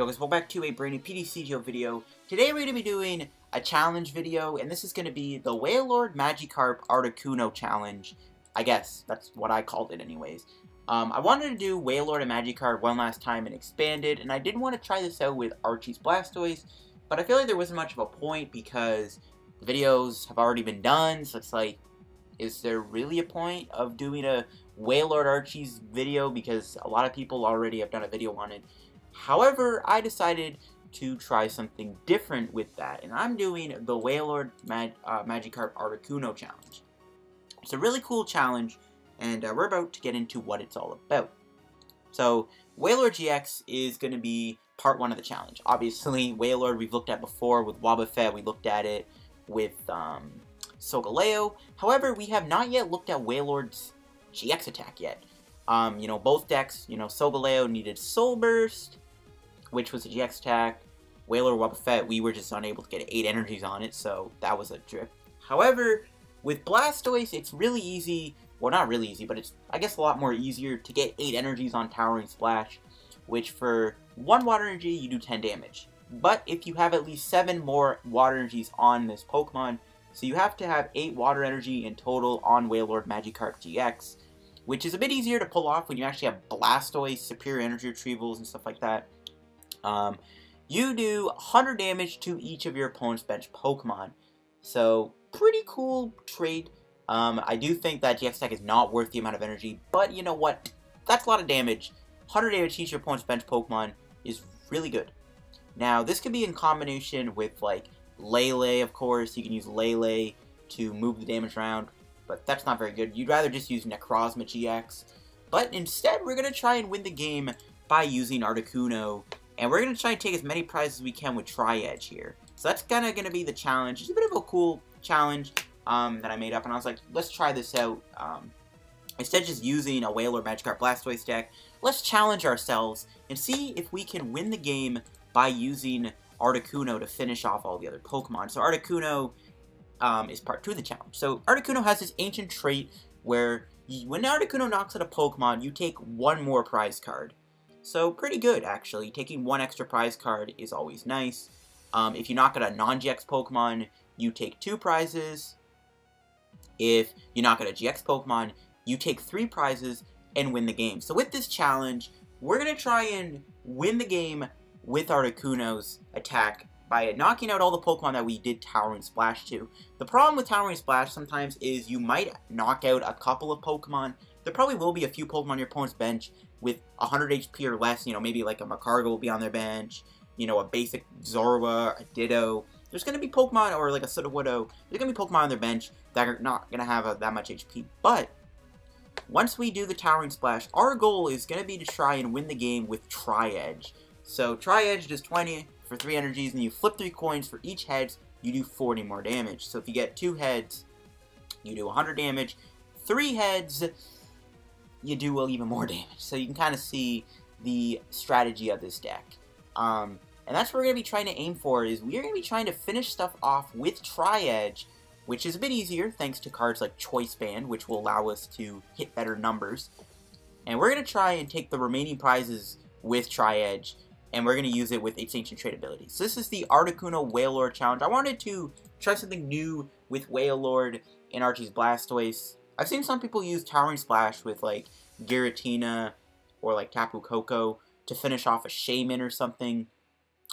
Yo guys, welcome back to a brand new PTCGO video. Today we're going to be doing a challenge video, and this is going to be the Wailord Magikarp Articuno challenge. I guess, that's what I called it anyways. I wanted to do Wailord and Magikarp one last time and expanded, and I did want to try this out with Archie's Blastoise, but I feel like there wasn't much of a point because the videos have already been done, so it's like, is there really a point of doing a Wailord Archie's video because a lot of people already have done a video on it? However, I decided to try something different with that, and I'm doing the Wailord Magikarp Articuno challenge. It's a really cool challenge, and we're about to get into what it's all about. So, Wailord-GX is going to be part 1 of the challenge. Obviously, Wailord we've looked at before with Wobbuffet, we looked at it with Solgaleo. However, we have not yet looked at Wailord's GX attack yet. You know, both decks, you know, Solgaleo needed Soul Burst, which was a GX attack. Wailord Wobbuffet, we were just unable to get 8 energies on it, so that was a drip. However, with Blastoise, it's really easy, well not really easy, but it's, I guess, a lot more easier to get 8 energies on Towering Splash, which for 1 water energy, you do 10 damage. But if you have at least 7 more water energies on this Pokemon, so you have to have 8 water energy in total on Wailord Magikarp GX, which is a bit easier to pull off when you actually have Blastoise, superior energy retrievals, and stuff like that. You do 100 damage to each of your opponent's bench Pokemon. So, pretty cool trait. I do think that GX attack is not worth the amount of energy, but you know what? That's a lot of damage. 100 damage to each of your opponent's bench Pokemon is really good. Now, this could be in combination with, like, Lele, of course. You can use Lele to move the damage around, but that's not very good. You'd rather just use Necrozma GX. But instead, we're going to try and win the game by using Articuno, and we're going to try and take as many prizes as we can with Tri-Edge here. So that's kind of going to be the challenge. It's a bit of a cool challenge that I made up, and I was like, let's try this out. Instead of just using a Wailord Magikarp Blastoise deck, let's challenge ourselves and see if we can win the game by using Articuno to finish off all the other Pokemon. So Articuno is part 2 of the challenge. So Articuno has this ancient trait where when Articuno knocks out a Pokemon, you take 1 more prize card. So pretty good, actually. Taking 1 extra prize card is always nice. If you knock out a non-GX Pokemon, you take 2 prizes. If you knock out a GX Pokemon, you take 3 prizes and win the game. So with this challenge, we're going to try and win the game with Articuno's attack by knocking out all the Pokemon that we did Towering Splash to. The problem with Towering Splash sometimes is you might knock out a couple of Pokemon. There probably will be a few Pokemon on your opponent's bench with 100 HP or less. You know, maybe like a Magcargo will be on their bench. You know, a basic Zorua, a Ditto. There's going to be Pokemon, or like a Sudowoodo. There's going to be Pokemon on their bench that are not going to have that much HP. But once we do the Towering Splash, our goal is going to be to try and win the game with Tri-Edge. So Tri-Edge does 20 for 3 energies, and you flip 3 coins for each heads, you do 40 more damage. So if you get 2 heads, you do 100 damage. 3 heads, you do even more damage. So you can kind of see the strategy of this deck. And that's what we're going to be trying to aim for, is we are going to be trying to finish stuff off with Tri-Edge, which is a bit easier thanks to cards like Choice Band, which will allow us to hit better numbers. And we're going to try and take the remaining prizes with Tri-Edge, and we're going to use it with its ancient trait abilities. So this is the Articuno Wailord challenge. I wanted to try something new with Wailord and Archie's Blastoise. I've seen some people use Towering Splash with like Giratina or like Tapu Koko to finish off a Shaymin or something.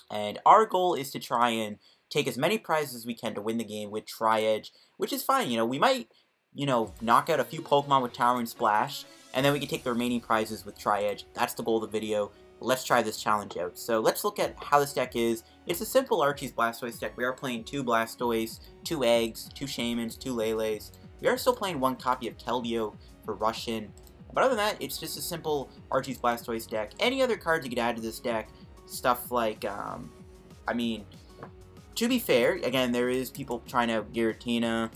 And our goal is to try and take as many prizes as we can to win the game with Tri-Edge, which is fine. You know, we might, you know, knock out a few Pokemon with Towering Splash, and then we can take the remaining prizes with Tri-Edge. That's the goal of the video. Let's try this challenge out. So let's look at how this deck is. It's a simple Archie's Blastoise deck. We are playing 2 Blastoise, 2 Eggs, 2 Shaymins, 2 Leles. We are still playing 1 copy of Keldeo for Russian. But other than that, it's just a simple Archie's Blastoise deck. Any other cards you could add to this deck, stuff like, I mean, to be fair, again, there is people trying out Giratina.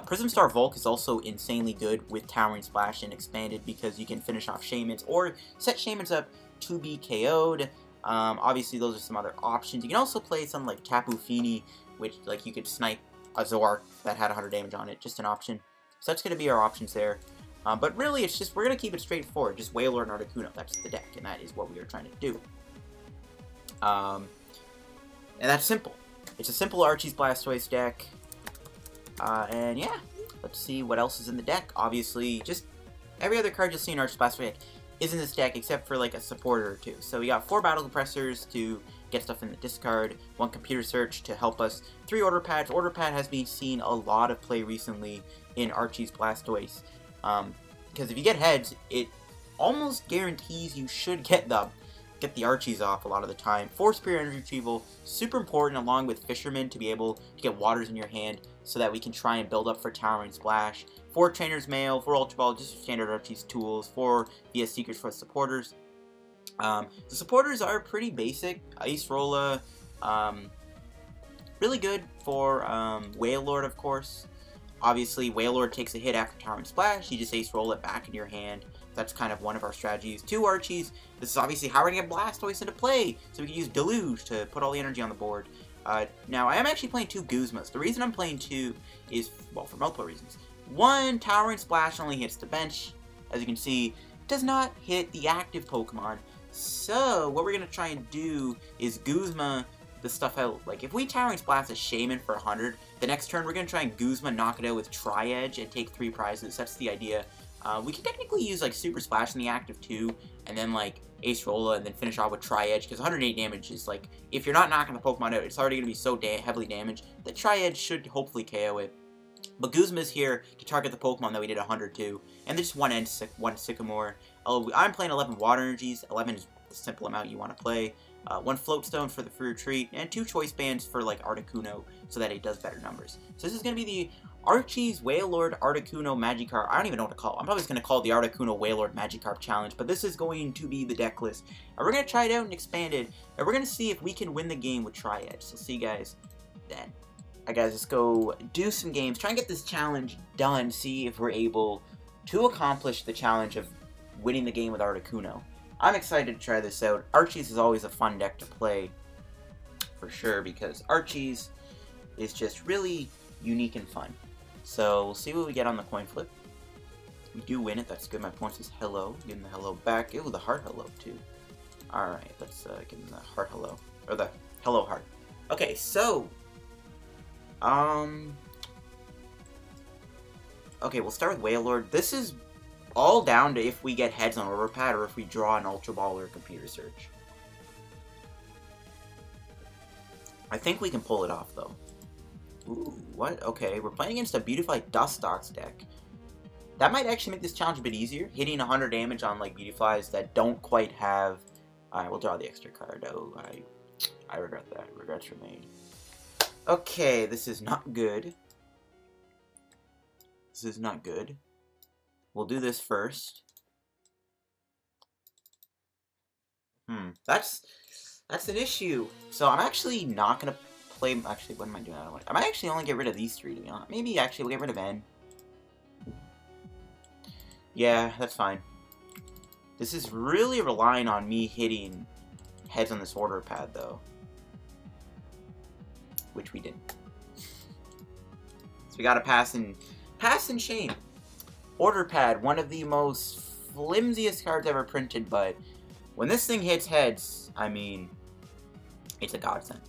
Prism Star Volk is also insanely good with Towering Splash and Expanded because you can finish off Shaymins or set Shaymins up to be KO'd. Obviously, those are some other options. You can also play something like Tapu Fini, which, like, you could snipe a Zoroark that had 100 damage on it. Just an option. So that's going to be our options there. But really, it's just, we're going to keep it straightforward. Just Wailord and Articuno. That's the deck, and that is what we are trying to do. And that's simple. It's a simple Archie's Blastoise deck. And yeah, let's see what else is in the deck. Obviously, just every other card you'll see in Archie's Blastoise deck is in this deck, except for like a supporter or two. So we got 4 Battle Compressors to get stuff in the discard, 1 Computer Search to help us, 3 Order Pads. Order Pad has been seen a lot of play recently in Archie's Blastoise. Because if you get heads, it almost guarantees you should get the Archies off a lot of the time. 4 Spirit Energy Retrieval, super important along with Fisherman to be able to get waters in your hand so that we can try and build up for Towering Splash. 4 Trainers Mail, 4 Ultra Ball, just standard Archie's tools, 4 VS Seekers for supporters. The supporters are pretty basic. Acerola, really good for Wailord, of course. Obviously, Wailord takes a hit after Towering Splash, you just Acerola it back into your hand. That's kind of one of our strategies. 2 Archies, this is obviously how we're going to get Blastoise into play, so we can use Deluge to put all the energy on the board. Now, I am actually playing 2 Guzmas. The reason I'm playing 2 is, well, for multiple reasons. 1, Towering Splash only hits the bench. As you can see, does not hit the active Pokemon. So, what we're going to try and do is Guzma the stuff out. Like, if we Towering Splash a Shaymin for 100, the next turn we're going to try and Guzma knock it out with Tri-Edge and take 3 prizes. That's the idea. We can technically use, like, Super Splash in the active too, and then, like, Acerola, and then finish off with Tri-Edge, because 108 damage is, like, if you're not knocking the Pokemon out, it's already going to be so heavily damaged that Tri-Edge should hopefully KO it. But Guzma is here to target the Pokemon that we did 100 to, and there's one Sycamore. I'm playing 11 Water Energies. 11 is the simple amount you want to play. 1 Float Stone for the free retreat, and 2 Choice Bands for, like, Articuno, so that it does better numbers. So this is going to be the Archie's Wailord Articuno Magikarp. I don't even know what to call it. I'm probably just going to call it the Articuno Wailord Magikarp Challenge, but this is going to be the deck list. And we're going to try it out and expand it, and we're going to see if we can win the game with Tri-Edge. So see you guys then. Alright guys, let's go do some games, try and get this challenge done, see if we're able to accomplish the challenge of winning the game with Articuno. I'm excited to try this out. Archie's is always a fun deck to play, for sure, because Archie's is just really unique and fun. So, we'll see what we get on the coin flip. We do win it, that's good. My point says hello. Give him the hello back. Ew, the heart hello, too. Alright, let's give him the heart hello. Or the hello heart. Okay, so... Okay, we'll start with Wailord. This is all down to if we get heads on Order Pad or if we draw an Ultra Ball or a Computer Search. I think we can pull it off, though. Ooh, what? Okay, we're playing against a Beautified Dustox deck. That might actually make this challenge a bit easier. Hitting 100 damage on, like, Beautifies that don't quite have... Alright, we'll draw the extra card. Oh, I regret that. Regrets remain. Okay, this is not good. This is not good. We'll do this first. That's an issue. So I'm actually not gonna play. Actually, what am I doing? I might actually only get rid of these 3 to be honest. Maybe actually we'll get rid of N. Yeah, that's fine. This is really relying on me hitting heads on this Order Pad though, which we didn't. So we got to pass and shame. Order Pad, one of the most flimsiest cards ever printed, but when this thing hits heads, I mean, it's a godsend.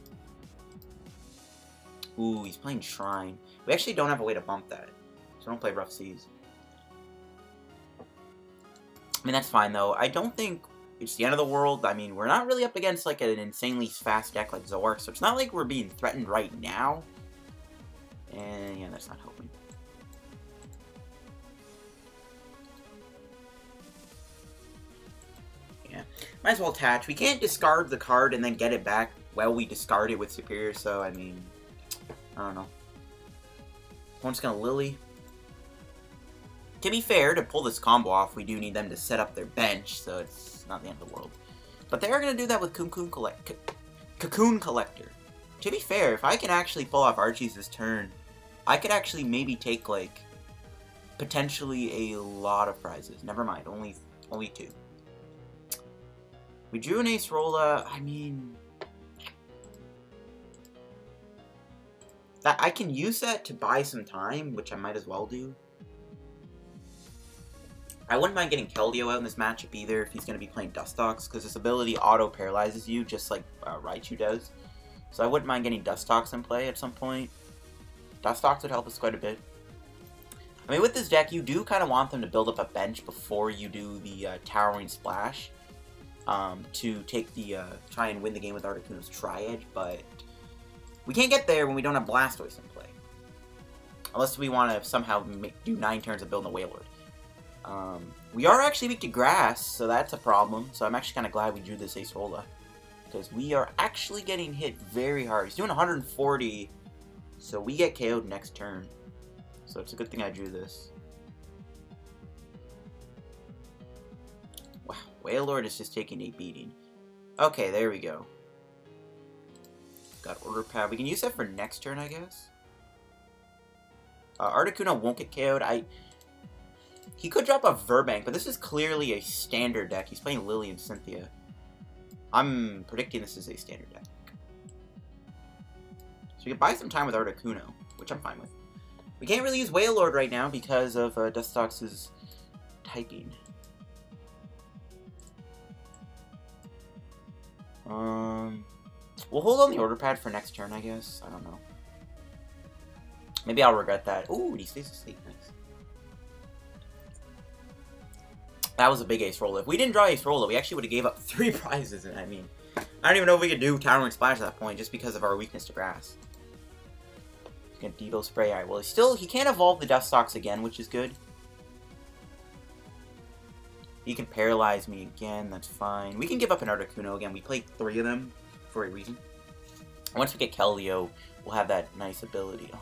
Ooh, he's playing Shrine. We actually don't have a way to bump that, so don't play Rough Seas. I mean, that's fine, though. I don't think it's the end of the world. I mean, we're not really up against, like, an insanely fast deck like Zoroark, so it's not like we're being threatened right now. And, yeah, that's not helping. Yeah. Might as well attach. We can't discard the card and then get it back while we discard it with Superior, so, I mean, I don't know. I'm just gonna Lily. To be fair, to pull this combo off, we do need them to set up their bench, so it's not the end of the world. But they are going to do that with Cocoon Collector. To be fair, if I can actually pull off Archie's this turn, I could actually maybe take, like, potentially a lot of prizes. Never mind, only 2. We drew an Acerola. I mean, I can use that to buy some time, which I might as well do. I wouldn't mind getting Keldeo out in this matchup either if he's going to be playing Dustox, because his ability auto-paralyzes you just like Raichu does. So I wouldn't mind getting Dustox in play at some point. Dustox would help us quite a bit. I mean, with this deck, you do kind of want them to build up a bench before you do the Towering Splash to take the try and win the game with Articuno's Tri-Edge, but we can't get there when we don't have Blastoise in play. Unless we want to somehow do 9 turns of building a Wailord. We are actually weak to Grass, so that's a problem. So I'm actually kind of glad we drew this Acerola, because we are actually getting hit very hard. He's doing 140, so we get KO'd next turn. So it's a good thing I drew this. Wow, Wailord is just taking a beating. Okay, there we go. Got Order Pad. We can use that for next turn, I guess. Articuno won't get KO'd. He could drop a Verbank, but this is clearly a standard deck. He's playing Lily and Cynthia. I'm predicting this is a standard deck. So we can buy some time with Articuno, which I'm fine with. We can't really use Wailord right now because of Dustox's typing. We'll hold on the Order Pad for next turn, I guess. I don't know. Maybe I'll regret that. Ooh, he stays asleep. Nice. That was a big Acerola. If we didn't draw Acerola, we actually would have gave up 3 prizes. And I mean, I don't even know if we could do Towering Splash at that point, just because of our weakness to Grass. He's gonna Devo Spray. Alright, well, he can't evolve the Dustox again, which is good. He can paralyze me again, that's fine. We can give up an Articuno again. We played 3 of them for a reason. Once we get Keldeo, we'll have that nice ability. Oh.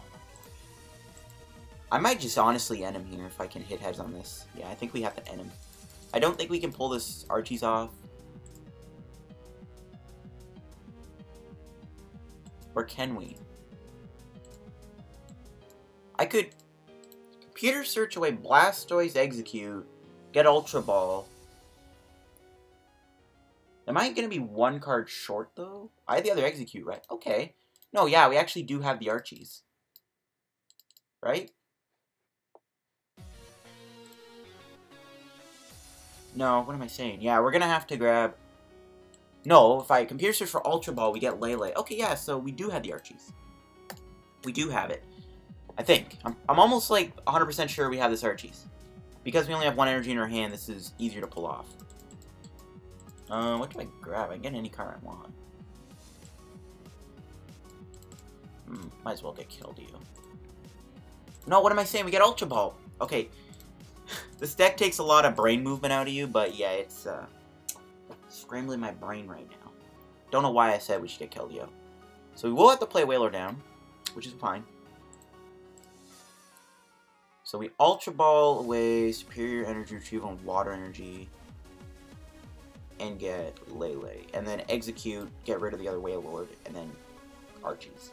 I might just honestly end him here if I can hit heads on this. Yeah, I think we have to end him. I don't think we can pull this Archie's off. Or can we? I could Computer Search away Blastoise Exeggcute, get Ultra Ball. Am I going to be 1 card short, though? I have the other Exeggcute, right? Okay. No, yeah, we actually do have the Archies. Right? No, what am I saying? Yeah, we're going to have to grab... No, if I Computer Search for Ultra Ball, we get Lele. Okay, yeah, so we do have the Archies. We do have it. I think. I'm almost, like, 100% sure we have this Archies. Because we only have 1 energy in our hand, this is easier to pull off. What do I grab? I can get any card I want. Might as well get Keldeo. No, what am I saying? We get Ultra Ball. Okay. This deck takes a lot of brain movement out of you, but yeah, it's scrambling my brain right now. Don't know why I said we should get Keldeo. So we will have to play Wailord down, which is fine. So we Ultra Ball away Superior Energy Retrieval and Water Energy. And get Lele. And then Exeggcute, get rid of the other Wailord, and then Archies.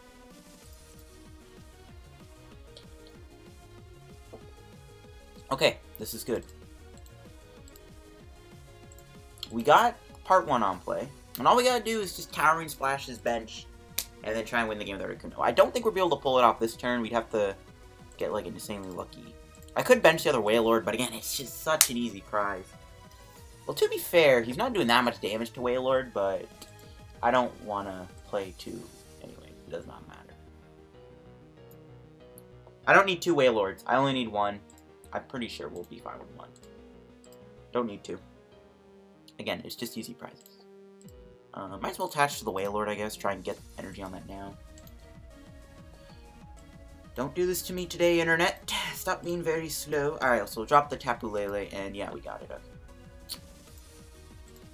Okay, this is good. We got part 1 on play. And all we gotta do is just Towering Splash his bench, and then try and win the game with Articuno. I don't think we'll be able to pull it off this turn. We'd have to get, like, insanely lucky. I could bench the other Wailord, but again, it's just such an easy prize. Well, to be fair, he's not doing that much damage to Wailord, but I don't want to play 2 anyway. It does not matter. I don't need 2 Wailords. I only need 1. I'm pretty sure we'll be fine with 1. Don't need 2. Again, it's just easy prizes. Might as well attach to the Wailord, I guess. Try and get energy on that now. Don't do this to me today, Internet. Stop being very slow. Alright, so we'll drop the Tapu Lele, and yeah, we got it. Okay.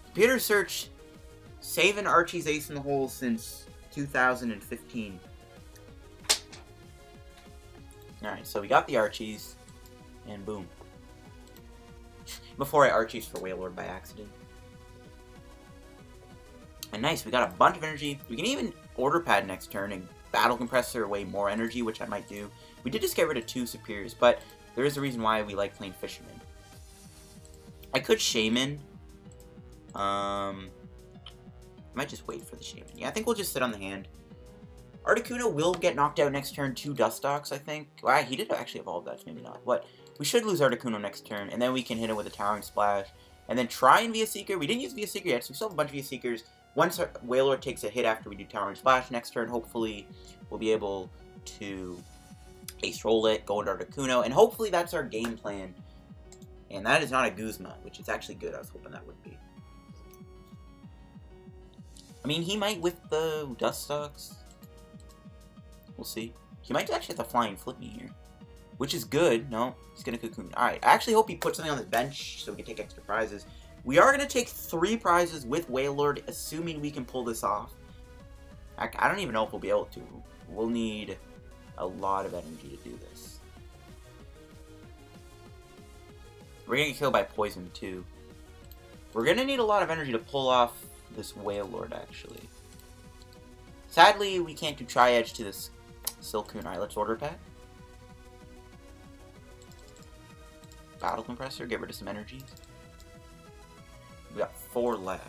Computer Search, saving Archie's ace in the hole since 2015. Alright, so we got the Archies, and boom. Before I Archies for Wailord by accident. And nice, we got a bunch of energy. We can even Order Pad next turn and Battle Compressor away more energy, which I might do. We did just get rid of 2 Superiors, but there is a reason why we like playing Fisherman. I could Shaymin. I might just wait for the Shaymin. Yeah, I think we'll just sit on the hand. Articuno will get knocked out next turn to Dustox, I think. Wow, he did actually evolve that, maybe not. What? We should lose Articuno next turn, and then we can hit him with a Towering Splash. And then try and VS Seeker. We didn't use VS Seeker yet, so we still have a bunch of VS Seekers. Once our Wailord takes a hit after we do Towering Splash next turn, hopefully we'll be able to Ace Roll it, go into Articuno, and hopefully that's our game plan. And that is not a Guzma, which is actually good. I was hoping that would be. I mean, he might with the Dustox. We'll see. He might actually have to Flying Flip me here, which is good. No, he's going to Cocoon. Alright, I actually hope he puts something on the bench so we can take extra prizes. We are going to take 3 prizes with Wailord, assuming we can pull this off. I don't even know if we'll be able to. We'll need a lot of energy to do this. We're going to get killed by poison, too. We're going to need a lot of energy to pull off this Wailord, actually. Sadly, we can't do Tri-Edge to this Silcoon. Alright, let's Order Pad. Battle Compressor, get rid of some energy. We got 4 left.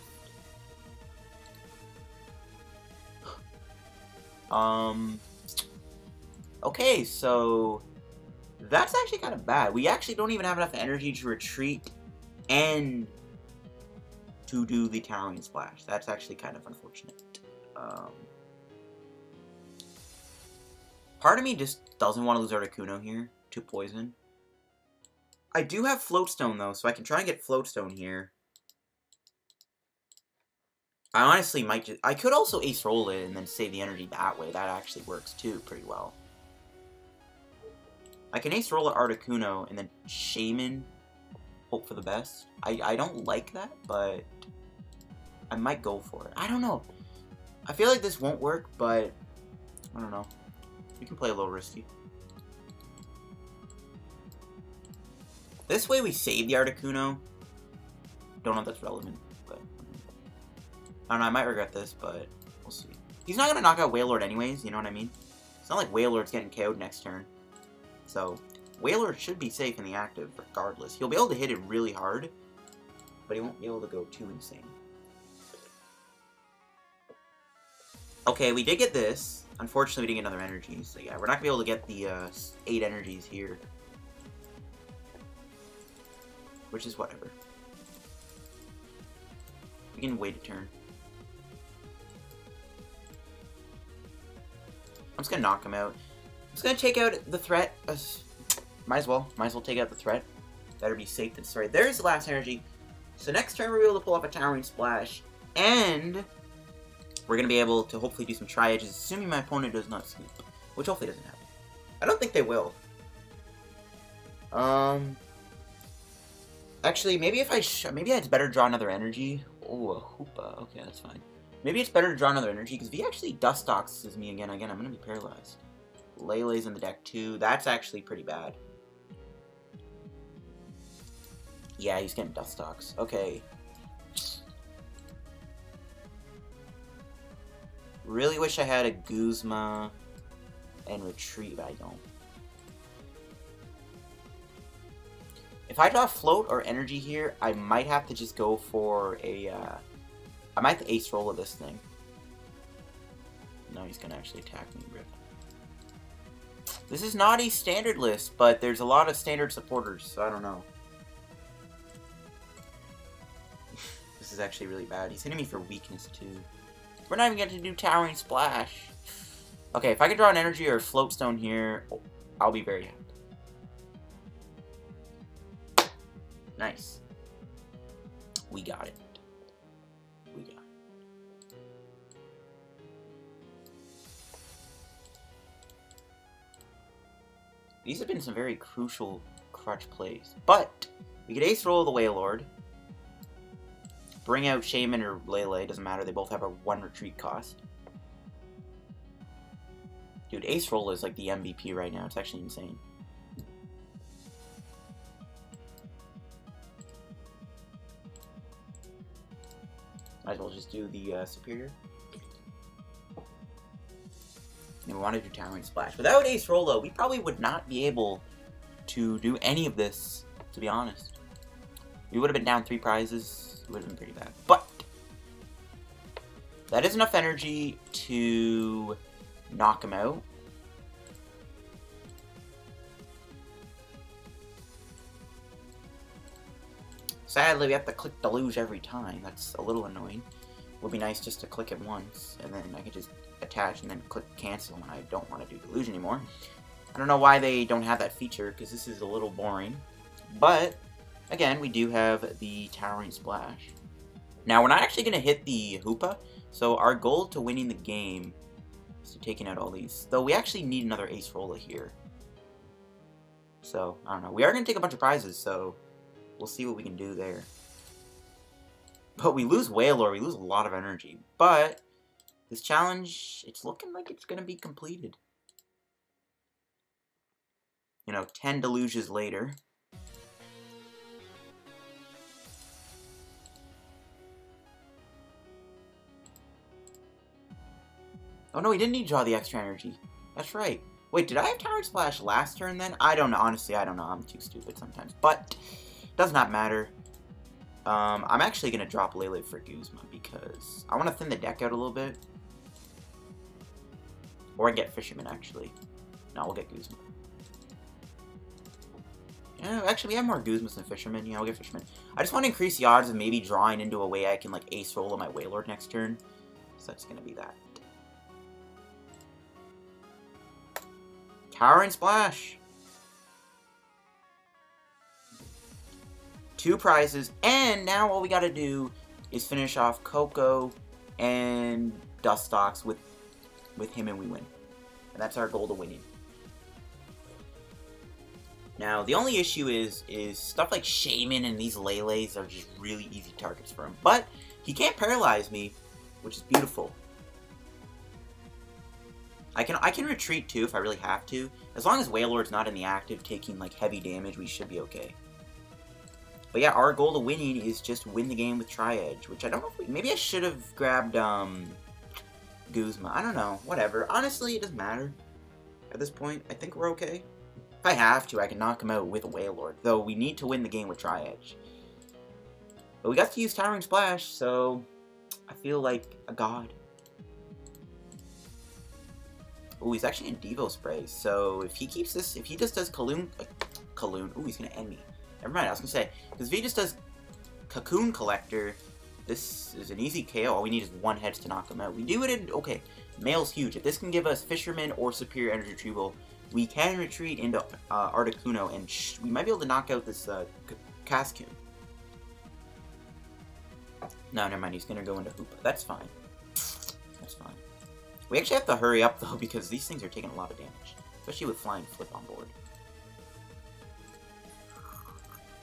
Okay, so that's actually kind of bad. We actually don't even have enough energy to retreat and to do the Towering Splash. That's actually kind of unfortunate. Part of me just doesn't want to lose Articuno here to poison. I do have Float Stone, though, so I can try and get Float Stone here. I honestly might just... I could also Ace Roll it and then save the energy that way. That actually works, too, pretty well. I can Ace Roll at Articuno and then Shaymin, hope for the best. I don't like that, but I might go for it. I don't know. I feel like this won't work, but I don't know. We can play a little risky. This way we save the Articuno. Don't know if that's relevant, but I don't know, I might regret this, but we'll see. He's not going to knock out Wailord anyways, you know what I mean? It's not like Wailord's getting KO'd next turn. So, Wailord should be safe in the active regardless. He'll be able to hit it really hard, but he won't be able to go too insane. Okay, we did get this. Unfortunately, we didn't get another energy, so yeah, we're not going to be able to get the 8 energies here. Which is whatever. We can wait a turn. I'm just gonna knock him out. I'm just gonna take out the threat. Might as well take out the threat. Better be safe than sorry. There's the last energy. So next turn we're able to pull off a Towering Splash. And we're gonna be able to hopefully do some Tri-Edges, assuming my opponent does not sweep. Which hopefully doesn't happen. I don't think they will. Actually, maybe if maybe it's better to draw another energy. Oh, a Hoopa. Okay, that's fine. Maybe it's better to draw another energy, because if he actually Dustoxes me again, I'm going to be paralyzed. Lele's in the deck, too. That's actually pretty bad. Yeah, he's getting Dustox. Okay. Really wish I had a Guzma and Retrieval, but I don't. If I draw Float or Energy here, I might have to just go for a, I might have to Ace Roll of this thing. No, he's gonna actually attack me, Rip. This is not a standard list, but there's a lot of standard supporters, so I don't know. This is actually really bad. He's hitting me for weakness, too. We're not even getting to do Towering Splash. Okay, if I can draw an Energy or a Float Stone here, I'll be very happy. Nice. We got it. We got it. These have been some very crucial crutch plays. But we could Ace Roll the Wailord. Bring out Shaymin or Lele, doesn't matter, they both have a 1 retreat cost. Dude, Ace Roll is like the MVP right now, it's actually insane. Might as well just do the Superior. And we want to do Towering Splash. Without Ace Roll, though, we probably would not be able to do any of this, to be honest. We would have been down 3 prizes. It would have been pretty bad. But that is enough energy to knock him out. Sadly, we have to click Deluge every time. That's a little annoying. Would be nice just to click it once, and then I could just attach and then click cancel when I don't want to do Deluge anymore. I don't know why they don't have that feature, because this is a little boring. But, again, we do have the Towering Splash. Now, we're not actually going to hit the Hoopa, so our goal to winning the game is to taking out all these. Though we actually need another Acerola here. So, I don't know. We are going to take a bunch of prizes, so we'll see what we can do there. But we lose Wailord, we lose a lot of energy. But, this challenge, it's looking like it's going to be completed. You know, 10 deluges later. Oh no, we didn't need to draw the extra energy. That's right. Wait, did I have Towering Splash last turn then? I don't know. Honestly, I don't know. I'm too stupid sometimes. But, it does not matter. I'm actually going to drop Lele for Guzma because I want to thin the deck out a little bit. Or I get Fisherman, actually. No, we'll get Guzma. Yeah, actually, we have more Guzmas than Fisherman. Yeah, we'll get Fisherman. I just want to increase the odds of maybe drawing into a way I can, like, Acerola my Wailord next turn. So that's going to be that. Towering Splash. 2 prizes, and now all we gotta do is finish off Coco and Dustox with him and we win. And that's our goal to winning. Now, the only issue is stuff like Shaymin and these Lele's are just really easy targets for him. But he can't paralyze me, which is beautiful. I can retreat too if I really have to. As long as Wailord's not in the active taking like heavy damage, we should be okay. But yeah, our goal to winning is just win the game with Tri-Edge, which I don't know if maybe I should have grabbed Guzma. I don't know, whatever. Honestly, it doesn't matter. At this point, I think we're okay. If I have to, I can knock him out with a Wailord, though we need to win the game with Tri-Edge. But we got to use Towering Splash, so I feel like a god. Ooh, he's actually in Devo Spray, so if he keeps this, if he just does Kaloon, ooh, he's gonna end me. Never mind, I was gonna say, because if he just does Cocoon Collector, this is an easy KO. All we need is 1 heads to knock him out. We do it in, okay, Mail's huge. If this can give us Fisherman or Superior Energy Retrieval, we can retreat into Articuno, and we might be able to knock out this Cascoon. No, never mind, he's gonna go into Hoopa. That's fine. That's fine. We actually have to hurry up, though, because these things are taking a lot of damage. Especially with Flying Flip on board.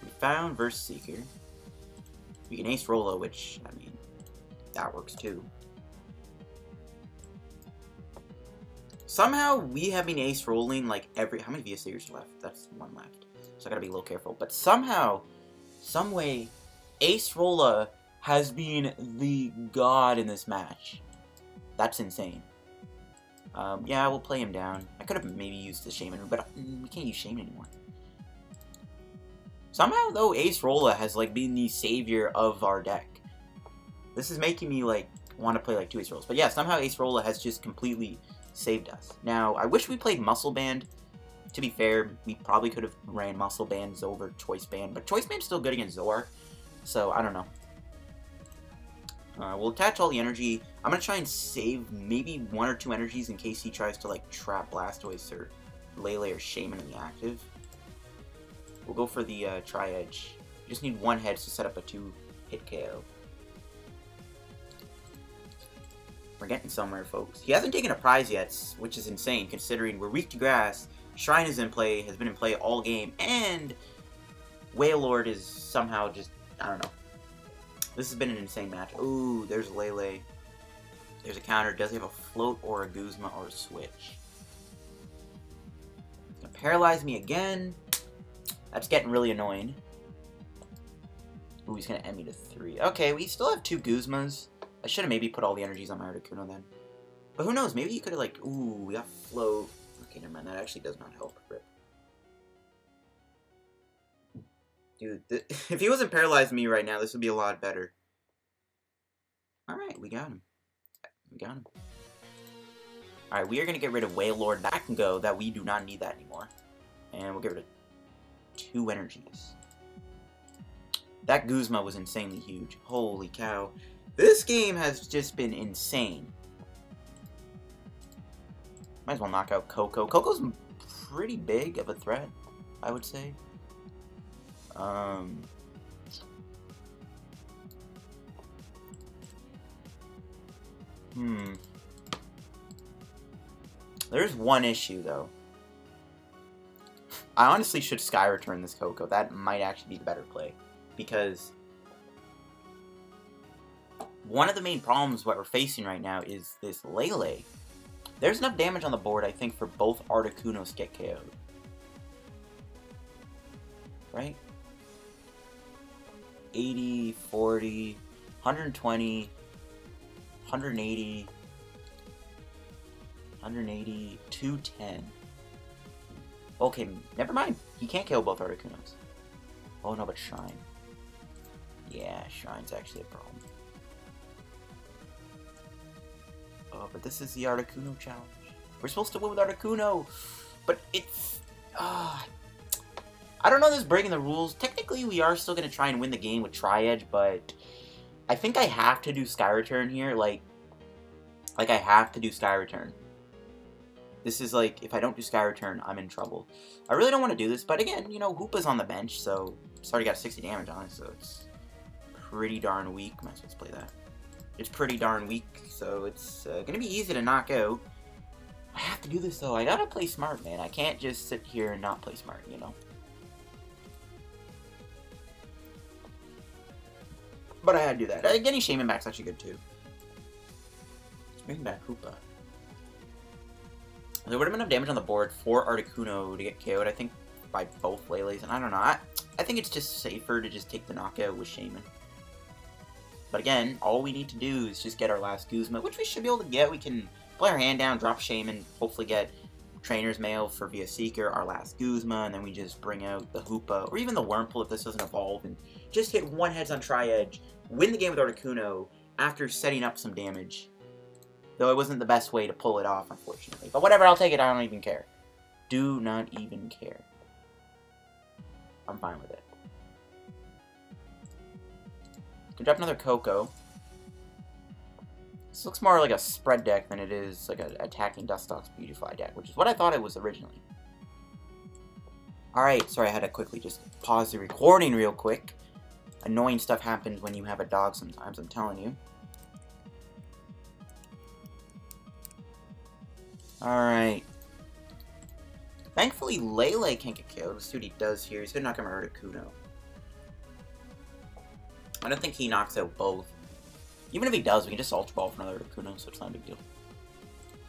We found versus Seeker. We can Acerola, which, I mean, that works too. Somehow, we have been Acerolling, like, how many VSAers left? That's 1 left. So I gotta be a little careful. But somehow, someway, Acerola has been the god in this match. That's insane. Yeah, we'll play him down. I could have maybe used the Shaymin, but we can't use Shaymin anymore. Somehow, though, Acerola has, like, been the savior of our deck. This is making me, like, want to play, like, 2 Acerolas. But yeah, somehow Acerola has just completely saved us. Now, I wish we played Muscle Band. To be fair, we probably could have ran Muscle Bands over Choice Band. But Choice Band's still good against Zoark. So, I don't know. We'll attach all the energy. I'm going to try and save maybe 1 or 2 energies in case he tries to, like, trap Blastoise or Lele or Shaymin in the active. We'll go for the Tri-Edge. Just need 1 heads to set up a 2-hit KO. We're getting somewhere, folks. He hasn't taken a prize yet, which is insane, considering we're weak to grass, Shrine is in play, has been in play all game, and Wailord is somehow just, I don't know. This has been an insane match. Ooh, there's Lele. There's a counter. Does he have a float or a Guzma or a switch? It's gonna paralyze me again. That's getting really annoying. Ooh, he's gonna end me to 3. Okay, we still have 2 Guzmas. I should have maybe put all the energies on my Articuno then. But who knows, maybe he could have like, ooh, we got float. Okay, never mind, that actually does not help. Rip. Dude, if he wasn't paralyzing me right now, this would be a lot better. Alright, we got him. We got him. Alright, we are going to get rid of Wailord. That can go, that we do not need that anymore. And we'll get rid of 2 energies. That Guzma was insanely huge. Holy cow. This game has just been insane. Might as well knock out Coco. Coco's pretty big of a threat, I would say. There's one issue, though. I honestly should Sky Return this Coco. That might actually be the better play. Because one of the main problems what we're facing right now is this Lele. There's enough damage on the board, I think, for both Articunos to get KO'd. Right? 80, 40, 120, 180, 180, 210. Okay, never mind. He can't KO both Articunos. Oh no, but Shrine. Yeah, Shrine's actually a problem. Oh, but this is the Articuno challenge. We're supposed to win with Articuno, but it's... I don't know this breaking the rules. Technically, we are still going to try and win the game with Tri-Edge, but I think I have to do Sky Return here. Like I have to do Sky Return. This is like, if I don't do Sky Return, I'm in trouble. I really don't want to do this, but again, you know, Hoopa's on the bench, so it's already got 60 damage on it, so it's pretty darn weak. Might as well play that. It's pretty darn weak, so it's going to be easy to knock out. I have to do this, though. I gotta play smart, man. I can't just sit here and not play smart, you know? But I had to do that. Getting Shaymin back's actually good, too. Let's bring back Hoopa. There would have been enough damage on the board for Articuno to get KO'd, I think, by both Lele's. And I don't know. I think it's just safer to just take the knockout with Shaymin. But again, all we need to do is just get our last Guzma, which we should be able to get. We can play our hand down, drop Shaymin, hopefully get Trainers Mail for via Seeker, our last Guzma, and then we just bring out the Hoopa, or even the Wurmple if this doesn't evolve, and just hit one heads on Tri-Edge, win the game with Articuno after setting up some damage. Though it wasn't the best way to pull it off, unfortunately. But whatever, I'll take it. I don't even care. Do not even care. I'm fine with it. Can drop another Coco. This looks more like a spread deck than it is like an attacking Dustox Beautifly deck, which is what I thought it was originally. Alright, sorry, I had to quickly just pause the recording real quick. Annoying stuff happens when you have a dog sometimes, I'm telling you. Alright. Thankfully, Lele can't get killed. Let's see what he does here. He's gonna knock him out Articuno. I don't think he knocks out both. Even if he does, we can just Ultra Ball for another Articuno, so it's not a big deal.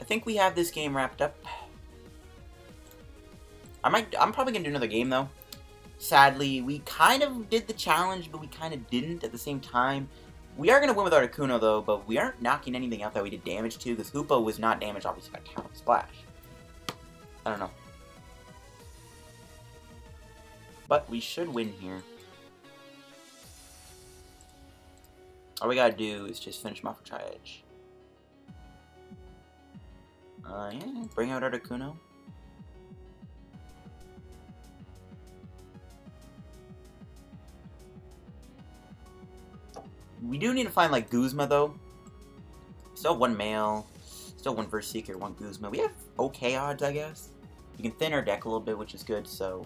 I think we have this game wrapped up. I'm probably gonna do another game though. Sadly, we kind of did the challenge, but we kind of didn't at the same time. We are gonna win with Articuno though, but we aren't knocking anything out that we did damage to, because Hoopa was not damaged, obviously, by Talent Splash. I don't know. But we should win here. All we gotta do is just finish him off with Tri-Edge. Yeah, bring out Articuno. We do need to find, like, Guzma, though. Still have one male. Still one versus Seeker, one Guzma. We have okay odds, I guess. We can thin our deck a little bit, which is good, so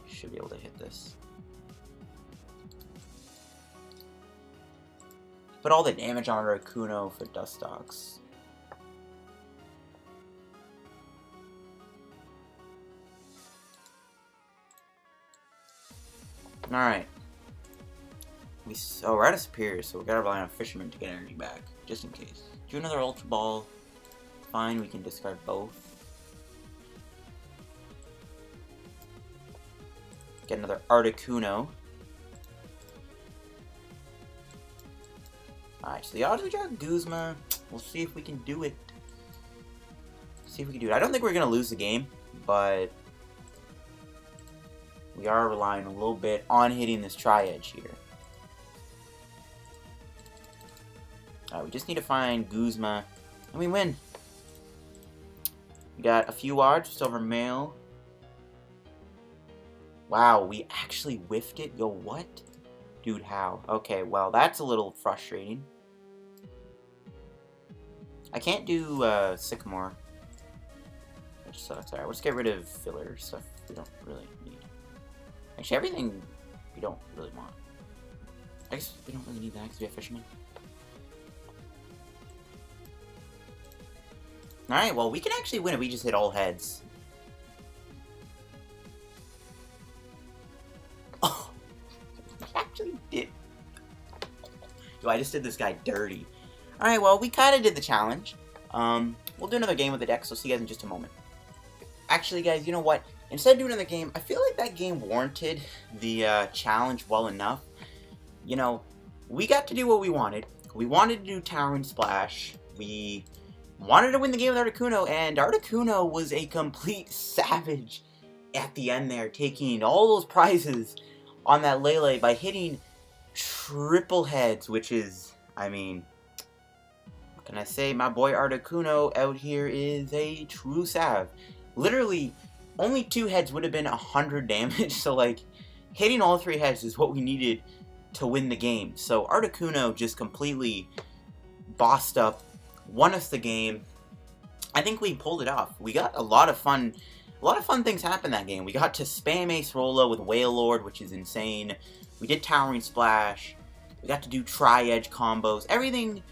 should be able to hit this. Put all the damage on Articuno for Dustox. Alright. We're out of Superior, so we gotta rely on Fisherman to get energy back, just in case. Do another Ultra Ball. Fine, we can discard both. Get another Articuno. Alright, so the odds we got Guzma. We'll see if we can do it. See if we can do it. I don't think we're gonna lose the game, but we are relying a little bit on hitting this Tri-Edge here. We just need to find Guzma, and we win. We got a few odds, just over mail. Wow, we actually whiffed it? Yo, what? Dude, how? Okay, well, that's a little frustrating. I can't do Sycamore. Which sucks. Alright, let's get rid of filler stuff we don't really need. Actually, everything we don't really want. I guess we don't really need that because we have Fisherman. Alright, well, we can actually win if we just hit all heads. Oh! I actually did. Yo, I just did this guy dirty. Alright, well, we kind of did the challenge. We'll do another game with the deck, so see you guys in just a moment. Actually, guys, you know what? Instead of doing another game, I feel like that game warranted the challenge well enough. You know, we got to do what we wanted. We wanted to do Towering Splash. We wanted to win the game with Articuno, and Articuno was a complete savage at the end there, taking all those prizes on that Lele by hitting triple heads, which is, I mean, what can I say? My boy Articuno out here is a true sav. Literally, only 2 heads would have been 100 damage, so like, hitting all 3 heads is what we needed to win the game. So Articuno just completely bossed up, won us the game. I think we pulled it off. We got a lot of fun things happen that game. We got to spam Acerola with Wailord, which is insane. We did Towering Splash. We got to do Tri-Edge combos. Everything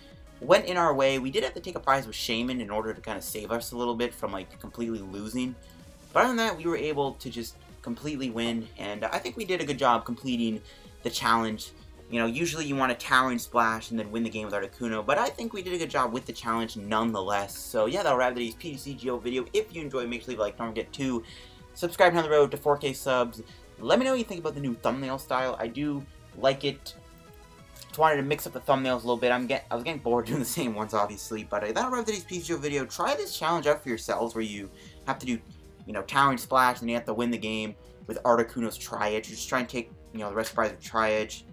went in our way. We did have to take a prize with Shaymin in order to kind of save us a little bit from like completely losing. But other than that, we were able to just completely win, and I think we did a good job completing the challenge. You know, usually you want a Towering Splash and then win the game with Articuno, but I think we did a good job with the challenge nonetheless. So yeah, that'll wrap today's PTCGO video. If you enjoyed, make sure you leave a like, don't forget to subscribe down the road to 4K subs. Let me know what you think about the new thumbnail style. I do like it. Just wanted to mix up the thumbnails a little bit. I was getting bored doing the same ones, obviously, but that'll wrap today's PTCGO video. Try this challenge out for yourselves, where you have to do, you know, Towering Splash, and you have to win the game with Articuno's Tri-Edge. Just try and take, you know, the rest of the prize with Tri-Edge.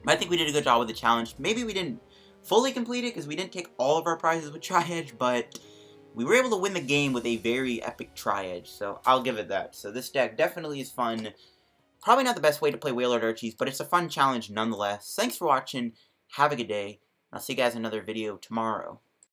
But I think we did a good job with the challenge. Maybe we didn't fully complete it because we didn't take all of our prizes with Tri-Edge, but we were able to win the game with a very epic Tri-Edge, so I'll give it that. So this deck definitely is fun. Probably not the best way to play Wailord Archies, but it's a fun challenge nonetheless. Thanks for watching. Have a good day. I'll see you guys in another video tomorrow.